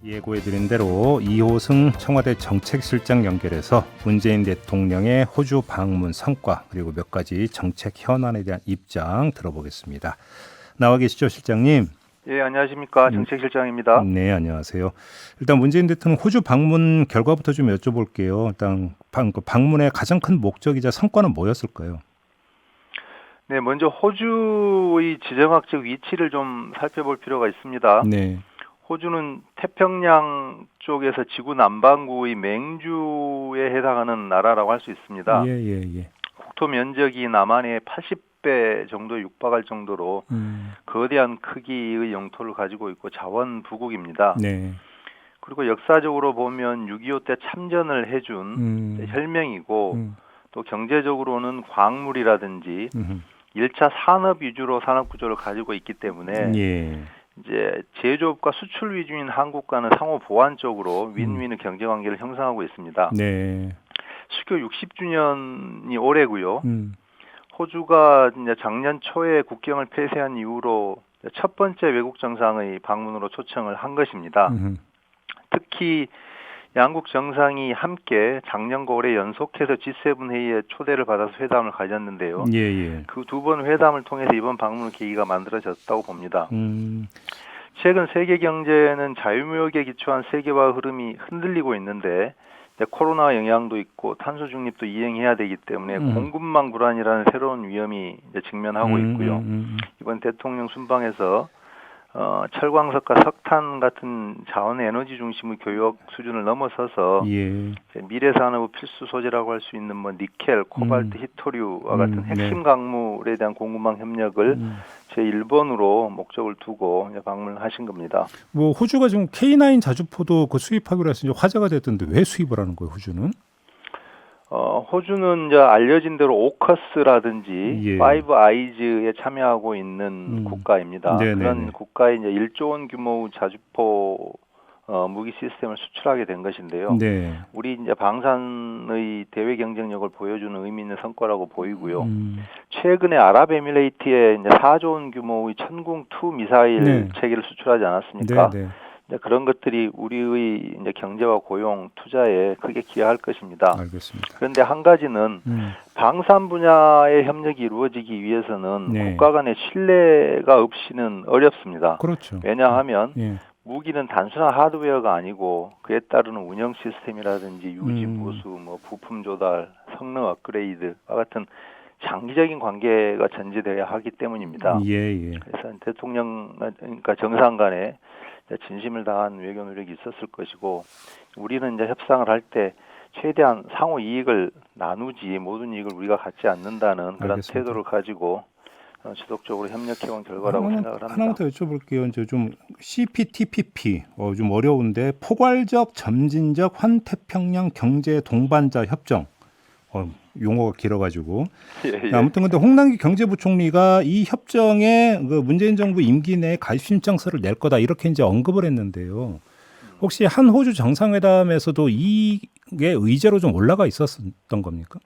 예고해드린 대로 이호승 청와대 정책실장 연결해서 문재인 대통령의 호주 방문 성과 그리고 몇 가지 정책 현안에 대한 입장 들어보겠습니다. 나와 계시죠, 실장님? 예, 안녕하십니까. 정책실장입니다. 네, 안녕하세요. 일단 문재인 대통령 호주 방문 결과부터 좀 여쭤볼게요. 일단 방문의 가장 큰 목적이자 성과는 뭐였을까요? 네, 먼저 호주의 지정학적 위치를 좀 살펴볼 필요가 있습니다. 네. 호주는 태평양 쪽에서 지구 남반구의 맹주에 해당하는 나라라고 할 수 있습니다. 예. 국토 면적이 남한의 80배 정도에 육박할 정도로 거대한 크기의 영토를 가지고 있고 자원 부국입니다. 네. 그리고 역사적으로 보면 6.25 때 참전을 해준 혈맹이고 또 경제적으로는 광물이라든지 1차 산업 위주로 산업 구조를 가지고 있기 때문에 이제 제조업과 수출 위주인 한국과는 상호 보완적으로 윈윈의 경제 관계를 형성하고 있습니다. 네. 수교 60주년이 올해고요. 호주가 이제 작년 초에 국경을 폐쇄한 이후로 첫 번째 외국 정상의 방문으로 초청을 한 것입니다. 특히 양국 정상이 함께 작년과 올해 연속해서 G7 회의에 초대를 받아서 회담을 가졌는데요. 그 두 번 회담을 통해서 이번 방문 계기가 만들어졌다고 봅니다. 최근 세계 경제는 자유무역에 기초한 세계화 흐름이 흔들리고 있는데 코로나 영향도 있고 탄소 중립도 이행해야 되기 때문에 공급망 불안이라는 새로운 위험이 이제 직면하고 있고요. 이번 대통령 순방에서 철광석과 석탄 같은 자원 에너지 중심의 교역 수준을 넘어서서 미래 산업의 필수 소재라고 할 수 있는 뭐 니켈, 코발트, 히토류와 같은 핵심 강물에 대한 공급망 협력을 제1번으로 목적을 두고 이제 방문하신 겁니다. 뭐 호주가 지금 K9 자주포도 그 수입하기로 해서 이제 화제가 됐던데 왜 수입을 하는 거예요, 호주는? 호주는 이제 알려진 대로 오커스라든지 파이브 아이즈에 참여하고 있는 국가입니다. 그런 국가에 이제 1조 원 규모의 자주포 무기 시스템을 수출하게 된 것인데요. 우리 이제 방산의 대외 경쟁력을 보여주는 의미 있는 성과라고 보이고요. 최근에 아랍에미레이트에 이제 4조 원 규모의 천궁2 미사일 체계를 수출하지 않았습니까? 그런 것들이 우리의 이제 경제와 고용, 투자에 크게 기여할 것입니다. 알겠습니다. 그런데 한 가지는 방산 분야의 협력이 이루어지기 위해서는 국가 간의 신뢰가 없이는 어렵습니다. 그렇죠. 왜냐하면 무기는 단순한 하드웨어가 아니고 그에 따르는 운영 시스템이라든지 유지 보수, 뭐 부품 조달, 성능 업그레이드와 같은 장기적인 관계가 전제되어야 하기 때문입니다. 그래서 대통령, 그러니까 정상 간에 진심을 다한 외교 노력이 있었을 것이고 우리는 이제 협상을 할 때 최대한 상호 이익을 나누지 모든 이익을 우리가 갖지 않는다는 그런 태도를 가지고 지속적으로 협력해온 결과라고 생각을 합니다. 하나만 더 여쭤볼게요. 이제 좀 CPTPP 좀 어려운데 포괄적 점진적 환태평양 경제 동반자 협정. 용어가 길어가지고 아무튼 근데 홍남기 경제부총리가 이 협정에 그 문재인 정부 임기 내에 가입 신청서를 낼 거다 이렇게 이제 언급을 했는데요. 혹시 한 호주 정상회담에서도 이게 의제로 좀 올라가 있었던 겁니까?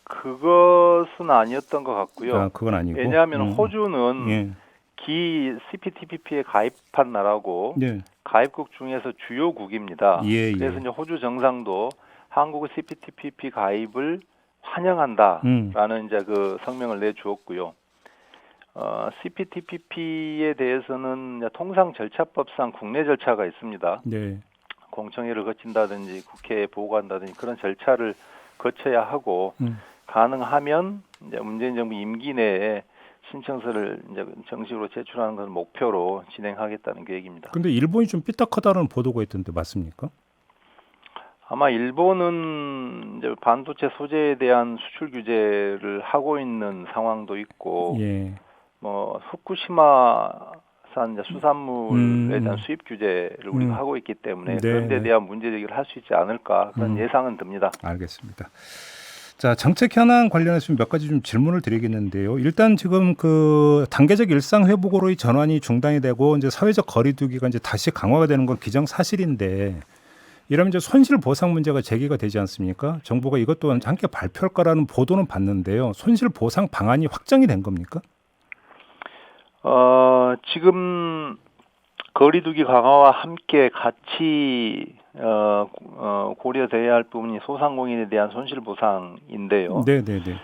그것은 아니었던 것 같고요. 그건 아니고. 왜냐하면 호주는 기 CPTPP에 가입한 나라고 가입국 중에서 주요국입니다. 그래서 이제 호주 정상도 한국의 CPTPP 가입을 환영한다라는 이제 그 성명을 내주었고요. CPTPP에 대해서는 통상 절차법상 국내 절차가 있습니다. 공청회를 거친다든지 국회에 보고한다든지 그런 절차를 거쳐야 하고 가능하면 이제 문재인 정부 임기 내에 신청서를 이제 정식으로 제출하는 것을 목표로 진행하겠다는 계획입니다. 근데 일본이 좀 삐딱하다는 보도가 있던데 맞습니까? 아마 일본은 이제 반도체 소재에 대한 수출 규제를 하고 있는 상황도 있고, 뭐 후쿠시마산 이제 수산물에 대한 수입 규제를 우리가 하고 있기 때문에 그런 데 대한 문제 제기를 할 수 있지 않을까 그런 예상은 듭니다. 알겠습니다. 자, 정책 현안 관련해서 몇 가지 좀 질문을 드리겠는데요. 일단 지금 그 단계적 일상 회복으로의 전환이 중단이 되고 이제 사회적 거리두기가 이제 다시 강화가 되는 건 기정사실인데 이러면 이제 손실 보상 문제가 제기가 되지 않습니까? 정부가 이것 또한 함께 발표할 거라는 보도는 봤는데요. 손실 보상 방안이 확정이 된 겁니까? 지금 거리두기 강화와 함께 같이 고려돼야 할 부분이 소상공인에 대한 손실보상인데요. 네네네.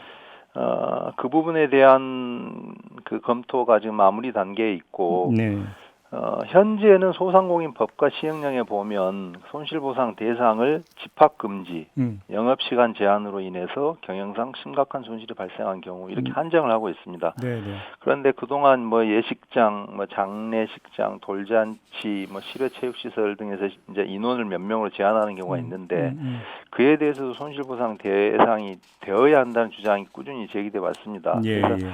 그 부분에 대한 그 검토가 지금 마무리 단계에 있고, 네. 현재는 소상공인 법과 시행령에 보면 손실보상 대상을 집합금지, 영업시간 제한으로 인해서 경영상 심각한 손실이 발생한 경우 이렇게 한정을 하고 있습니다. 네네. 그런데 그동안 뭐 예식장, 뭐 장례식장, 돌잔치, 뭐 실외체육시설 등에서 이제 인원을 몇 명으로 제한하는 경우가 있는데 그에 대해서도 손실보상 대상이 되어야 한다는 주장이 꾸준히 제기돼 왔습니다. 예, 그래서 예.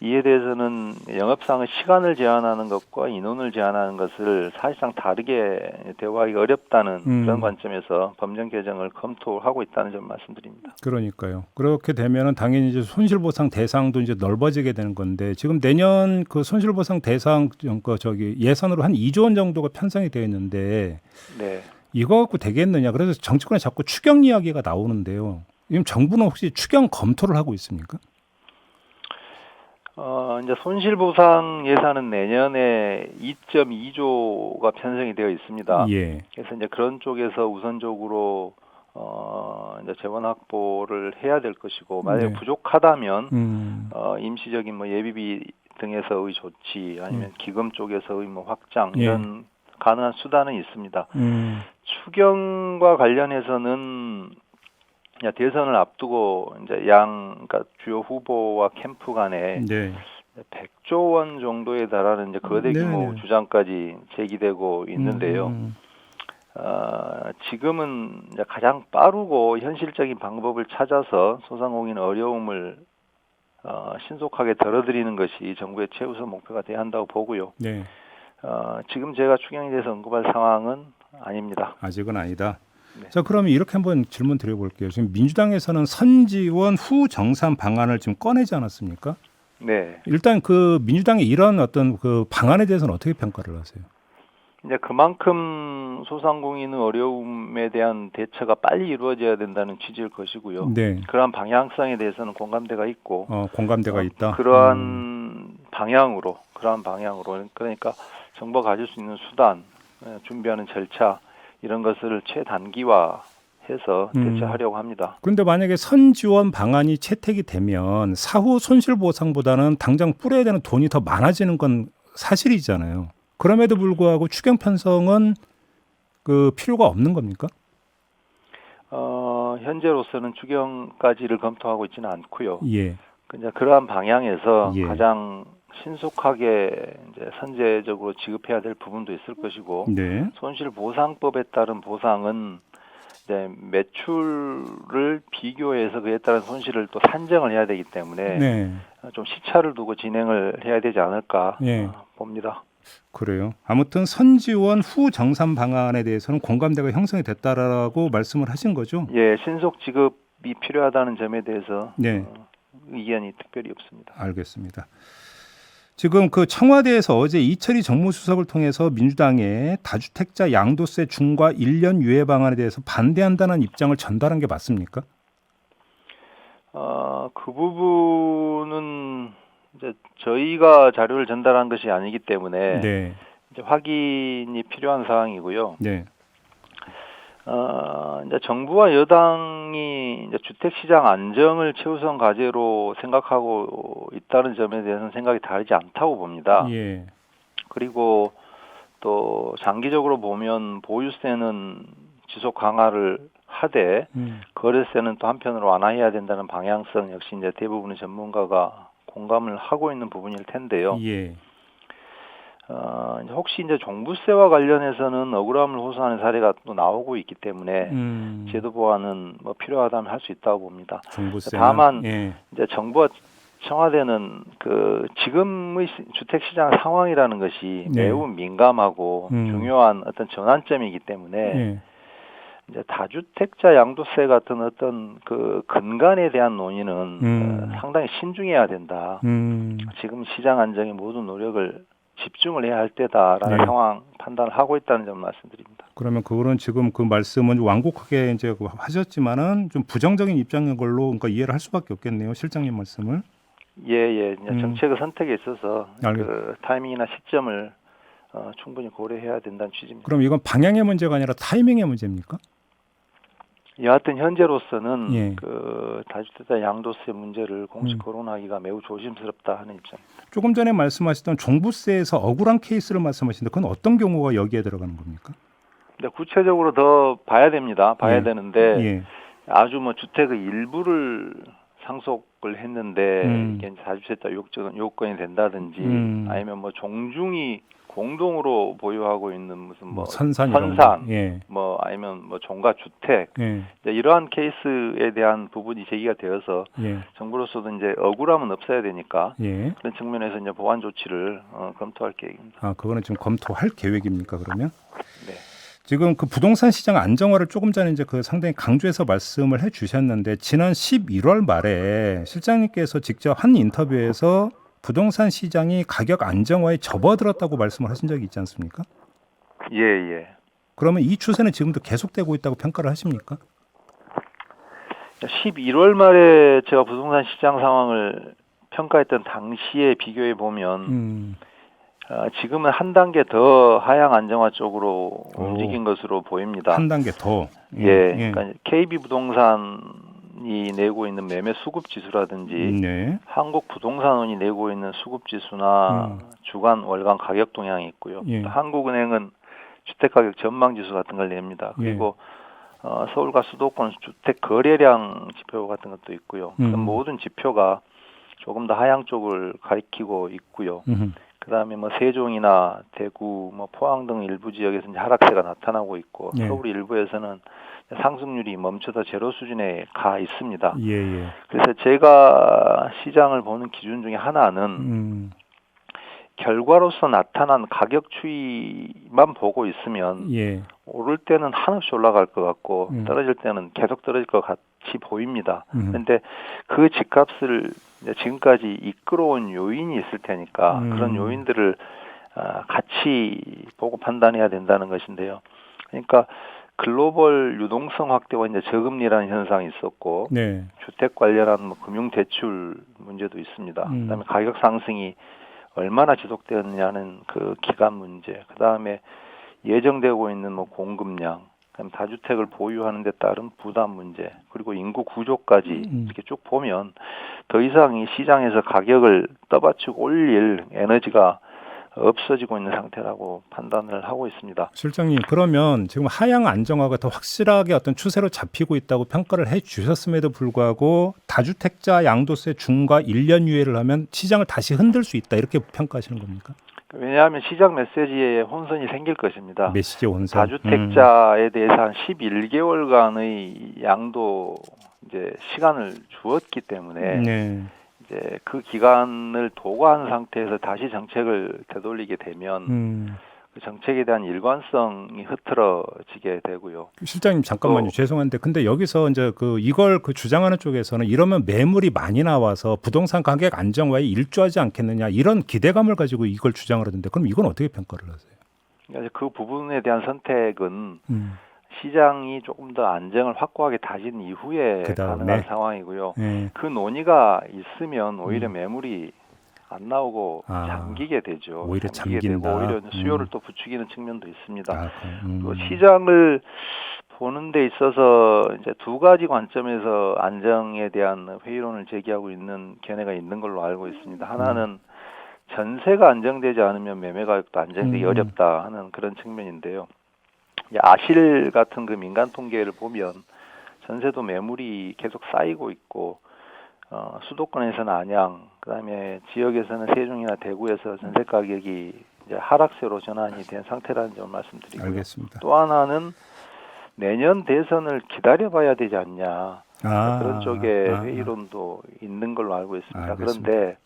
이에 대해서는 영업상의 시간을 제한하는 것과 인원을 제한하는 것을 사실상 다르게 대화하기 어렵다는 그런 관점에서 법령 개정을 검토하고 있다는 점 말씀드립니다. 그러니까요. 그렇게 되면은 당연히 이제 손실보상 대상도 이제 넓어지게 되는 건데 지금 내년 그 손실보상 대상 예산으로 한 2조 원 정도가 편성이 되어 있는데 네. 이거 갖고 되겠느냐? 그래서 정치권에 자꾸 추경 이야기가 나오는데요. 지금 정부는 혹시 추경 검토를 하고 있습니까? 이제 손실보상 예산은 내년에 2.2조가 편성이 되어 있습니다. 예. 그래서 이제 그런 쪽에서 우선적으로 이제 재원 확보를 해야 될 것이고, 만약에 네. 부족하다면 임시적인 뭐 예비비 등에서의 조치 아니면 기금 쪽에서의 뭐 확장 이런 가능한 수단은 있습니다. 추경과 관련해서는 대선을 앞두고 이제 그러니까 주요 후보와 캠프 간에 네. 100조 원 정도에 달하는 이제 거대 규모 네네. 주장까지 제기되고 있는데요. 지금은 이제 가장 빠르고 현실적인 방법을 찾아서 소상공인 어려움을 신속하게 덜어드리는 것이 정부의 최우선 목표가 돼야 한다고 보고요. 네. 지금 제가 추경에 대해서 언급할 상황은 아닙니다. 아직은 아니다. 네. 자, 그러면 이렇게 한번 질문 드려볼게요. 지금 민주당에서는 선지원 후 정산 방안을 지금 꺼내지 않았습니까? 네. 일단 그 민주당의 이런 어떤 그 방안에 대해서는 어떻게 평가를 하세요? 이제 그만큼 소상공인의 어려움에 대한 대처가 빨리 이루어져야 된다는 취지일 것이고요. 네. 그러한 방향성에 대해서는 공감대가 있고, 공감대가 있다. 그러한 방향으로 그러니까 정부가 가질 수 있는 수단, 준비하는 절차 이런 것을 최단기화해서 대처하려고 합니다. 그런데 만약에 선지원 방안이 채택이 되면 사후 손실보상보다는 당장 뿌려야 되는 돈이 더 많아지는 건 사실이잖아요. 그럼에도 불구하고 추경 편성은 그 필요가 없는 겁니까? 현재로서는 추경까지를 검토하고 있지는 않고요. 예. 이제 그러한 방향에서 예. 가장 신속하게 이제 선제적으로 지급해야 될 부분도 있을 것이고, 네. 손실보상법에 따른 보상은 이제 매출을 비교해서 그에 따른 손실을 또 산정을 해야 되기 때문에 네. 좀 시차를 두고 진행을 해야 되지 않을까 봅니다. 그래요. 아무튼 선지원 후 정산 방안에 대해서는 공감대가 형성이 됐다라고 말씀을 하신 거죠? 예, 신속 지급이 필요하다는 점에 대해서 네. 의견이 특별히 없습니다. 알겠습니다. 지금 그 청와대에서 어제 이철희 정무수석을 통해서 민주당의 다주택자 양도세 중과 1년 유예 방안에 대해서 반대한다는 입장을 전달한 게 맞습니까? 그 부분은 이제 저희가 자료를 전달한 것이 아니기 때문에 네. 이제 확인이 필요한 사항이고요. 네. 이제 정부와 여당이 이제 주택시장 안정을 최우선 과제로 생각하고 있다는 점에 대해서는 생각이 다르지 않다고 봅니다. 예. 그리고 또 장기적으로 보면 보유세는 지속 강화를 하되 거래세는 또 한편으로 완화해야 된다는 방향성 역시 이제 대부분의 전문가가 공감을 하고 있는 부분일 텐데요. 예. 혹시 이제 종부세와 관련해서는 억울함을 호소하는 사례가 또 나오고 있기 때문에 제도 보완은 뭐 필요하다면 할 수 있다고 봅니다. 종부세는, 다만 이제 정부와 청와대는 그 지금의 주택 시장 상황이라는 것이 매우 민감하고 중요한 어떤 전환점이기 때문에 이제 다주택자 양도세 같은 어떤 그 근간에 대한 논의는 상당히 신중해야 된다. 지금 시장 안정에 모든 노력을 집중을 해야 할 때다라는 상황 판단을 하고 있다는 점 말씀드립니다. 그러면 그거는 지금 그 말씀은 완곡하게 이제 하셨지만은 좀 부정적인 입장인 걸로 그러니까 이해를 할 수밖에 없겠네요, 실장님 말씀을. 예. 정책의 선택에 있어서 그 타이밍이나 시점을 충분히 고려해야 된다는 취지입니다. 그럼 이건 방향의 문제가 아니라 타이밍의 문제입니까? 여하튼 현재로서는 예. 그 다주택자 양도세 문제를 공식 거론하기가 매우 조심스럽다 하는 입장입니다. 조금 전에 말씀하셨던 종부세에서 억울한 케이스를 말씀하시는데 그건 어떤 경우가 여기에 들어가는 겁니까? 근데 구체적으로 더 봐야 됩니다. 봐야 예. 되는데 예. 아주 뭐 주택의 일부를 상속을 했는데 이게 다주택자 요건이 된다든지 아니면 뭐 종중이 공동으로 보유하고 있는 무슨 뭐 선산, 예. 뭐 아니면 뭐 종가 주택 예. 이러한 케이스에 대한 부분이 제기가 되어서 예. 정부로서도 이제 억울함은 없어야 되니까 예. 그런 측면에서 이제 보완 조치를 검토할 계획입니다. 아, 그거는 지금 검토할 계획입니까, 그러면? 네. 지금 그 부동산 시장 안정화를 조금 전에 이제 그 상당히 강조해서 말씀을 해 주셨는데 지난 11월 말에 실장님께서 직접 한 인터뷰에서 부동산 시장이 가격 안정화에 접어들었다고 말씀을 하신 적이 있지 않습니까? 예, 예. 그러면 이 추세는 지금도 계속되고 있다고 평가를 하십니까? 11월 말에 제가 부동산 시장 상황을 평가했던 당시에 비교해 보면 지금은 한 단계 더 하향 안정화 쪽으로 움직인 것으로 보입니다. 한 단계 더. 예. 그러니까 KB 부동산이 내고 있는 매매 수급 지수라든지 네. 한국 부동산원이 내고 있는 수급 지수나 주간 월간 가격 동향이 있고요. 예. 또 한국은행은 주택 가격 전망 지수 같은 걸 냅니다. 그리고 서울과 수도권 주택 거래량 지표 같은 것도 있고요. 그런 모든 지표가 조금 더 하향 쪽을 가리키고 있고요. 그다음에 뭐 세종이나 대구, 뭐 포항 등 일부 지역에서 이제 하락세가 나타나고 있고 서울 일부에서는 상승률이 멈춰서 제로 수준에 가 있습니다. 예. 그래서 제가 시장을 보는 기준 중에 하나는 결과로서 나타난 가격 추이만 보고 있으면 오를 때는 한없이 올라갈 것 같고 떨어질 때는 계속 떨어질 것 같이 보입니다. 그런데 그 집값을 지금까지 이끌어온 요인이 있을 테니까 그런 요인들을 같이 보고 판단해야 된다는 것인데요. 그러니까 글로벌 유동성 확대와 이제 저금리라는 현상이 있었고 주택 관련한 뭐 금융 대출 문제도 있습니다. 그다음에 가격 상승이 얼마나 지속되었느냐는 그 기간 문제, 그 다음에 예정되고 있는 뭐 공급량, 그다음 다주택을 보유하는 데 따른 부담 문제, 그리고 인구 구조까지 이렇게 쭉 보면 더 이상 이 시장에서 가격을 떠받치고 올릴 에너지가 없어지고 있는 상태라고 판단을 하고 있습니다. 실장님, 그러면 지금 하향 안정화가 더 확실하게 어떤 추세로 잡히고 있다고 평가를 해 주셨음에도 불구하고 다주택자 양도세 중과 1년 유예를 하면 시장을 다시 흔들 수 있다 이렇게 평가하시는 겁니까? 왜냐하면 시장 메시지에 혼선이 생길 것입니다. 메시지 혼선. 다주택자에 대해서 한 11개월간의 양도 이제 시간을 주었기 때문에 이제 그 기간을 도과한 상태에서 다시 정책을 되돌리게 되면 그 정책에 대한 일관성이 흐트러지게 되고요. 실장님 잠깐만요. 죄송한데 근데 여기서 이제 이걸 주장하는 쪽에서는 이러면 매물이 많이 나와서 부동산 가격 안정화에 일조하지 않겠느냐 이런 기대감을 가지고 이걸 주장을 하던데 그럼 이건 어떻게 평가를 하세요? 그러니까 그 부분에 대한 선택은 시장이 조금 더 안정을 확고하게 다진 이후에 가능한 상황이고요. 그 논의가 있으면 오히려 매물이 안 나오고 잠기게 되죠. 오히려 잠기게 되고 오히려 수요를 또 부추기는 측면도 있습니다. 또 시장을 보는 데 있어서 이제 두 가지 관점에서 안정에 대한 회의론을 제기하고 있는 견해가 있는 걸로 알고 있습니다. 하나는 전세가 안정되지 않으면 매매 가격도 안정되기 어렵다 하는 그런 측면인데요. 아실 같은 그 민간 통계를 보면 전세도 매물이 계속 쌓이고 있고 수도권에서는 안양, 그다음에 지역에서는 세종이나 대구에서 전세 가격이 이제 하락세로 전환이 된 상태라는 점을 말씀드리고요. 알겠습니다. 또 하나는 내년 대선을 기다려봐야 되지 않냐 그런 쪽의 회의론도 있는 걸로 알고 있습니다. 그런데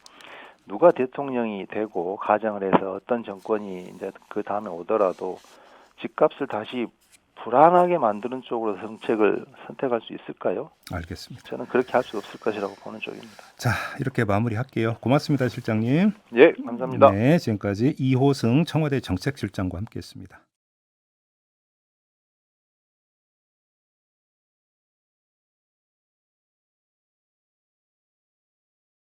누가 대통령이 되고 가정을 해서 어떤 정권이 이제 그 다음에 오더라도 집값을 다시 불안하게 만드는 쪽으로 정책을 선택할 수 있을까요? 알겠습니다. 저는 그렇게 할 수 없을 것이라고 보는 쪽입니다. 자, 이렇게 마무리할게요. 고맙습니다, 실장님. 예, 감사합니다. 네, 지금까지 이호승 청와대 정책실장과 함께했습니다.